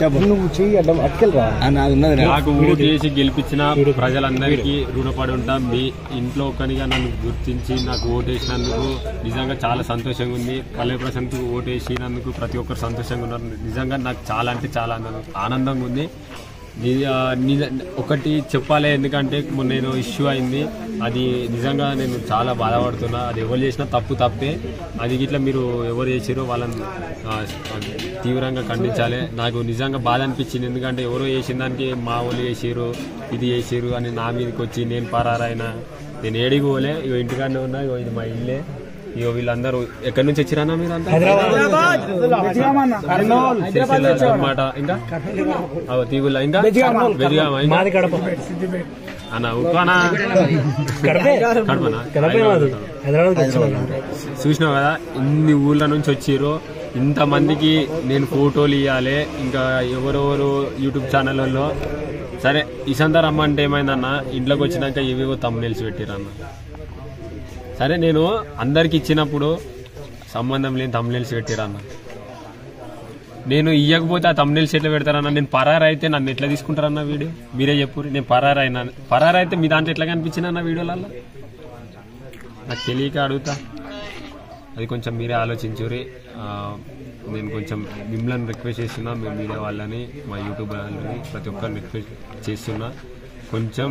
నువ్వు చెయ్యి అడ్డం అట్టుకెళ్ళరా. నాకు ఓటు చేసి గెలిపించిన ప్రజలందరికీ రుణపడి ఉంటాం. మీ ఇంట్లో ఒకనిగా నన్ను గుర్తించి నాకు ఓటు వేసినందుకు నిజంగా చాలా సంతోషంగా ఉంది. పల్లె ప్రశాంత్కు ఓటు వేసినందుకు ప్రతి ఒక్కరు సంతోషంగా ఉన్నారు. నిజంగా నాకు చాలా అంటే చాలా ఆనందంగా ఉంది. ఒకటి చెప్పాలి, ఎందుకంటే నేను ఇష్యూ అయింది, అది నిజంగా నేను చాలా బాధపడుతున్నా. అది ఎవరు చేసినా తప్పే. అది ఇట్లా మీరు ఎవరు చేసిరో వాళ్ళని తీవ్రంగా ఖండించాలి. నాకు నిజంగా బాధ అనిపించింది, ఎందుకంటే ఎవరో చేసిన దానికి మా వాళ్ళు చేసిరు, ఇది చేసిరు అని నా మీదకి వచ్చి నేను పరారైనా. నేను ఏడికి పోలే, ఇగో ఇంటికాడనే ఉన్నా. ఇగో ఇది మా ఇల్లే. ఇగో వీళ్ళందరూ ఎక్కడి నుంచి వచ్చిరానా మీరు అంతా? అనమాట. ఇంకా తీగుల ఇంకా అన్న ఉప్పానా చూసినావు కదా, ఇన్ని ఊళ్ళ నుంచి వచ్చిర్రు. ఇంతమందికి నేను ఫోటోలు ఇవ్వాలి, ఇంకా ఎవరెవరు యూట్యూబ్ ఛానళ్ళలో. సరే ఇసంతా రమ్మంటే ఏమైందన్న, ఇంట్లోకి వచ్చినాక ఏవేవో తమ్మునేల్సి పెట్టిరన్న. సరే నేను అందరికి ఇచ్చినప్పుడు సంబంధం లేని తమ్మునేల్సి పెట్టిరన్న. నేను ఇవ్వకపోతే ఆ తమ్మునేల్స్ ఎట్లా పెడతారన్న? నేను పరారు అయితే నన్ను ఎట్లా తీసుకుంటారన్న వీడియో? మీరే చెప్పు. నేను పరారు అయితే మీ దాంట్లో ఎట్లా కనిపించిందన్న వీడియోలలో? నాకు తెలియక అడుగుతా. అది కొంచెం మీరే ఆలోచించురి. నేను కొంచెం మిమ్మల్ని రిక్వెస్ట్ చేస్తున్నా, మేము మీడియా వాళ్ళని, మా యూట్యూబ్ వాళ్ళని, ప్రతి ఒక్కరిని రిక్వెస్ట్ చేస్తున్నా, కొంచెం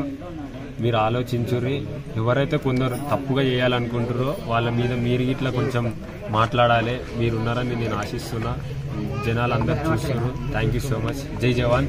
మీరు ఆలోచించుర్రి. ఎవరైతే కొందరు తప్పుగా చేయాలనుకుంటారో వాళ్ళ మీద మీరు ఇట్లా కొంచెం మాట్లాడాలి. మీరున్నారని నేను ఆశిస్తున్నా. జనాలు అందరు చూస్తున్నారు. Thank you so much. జై జవాన్.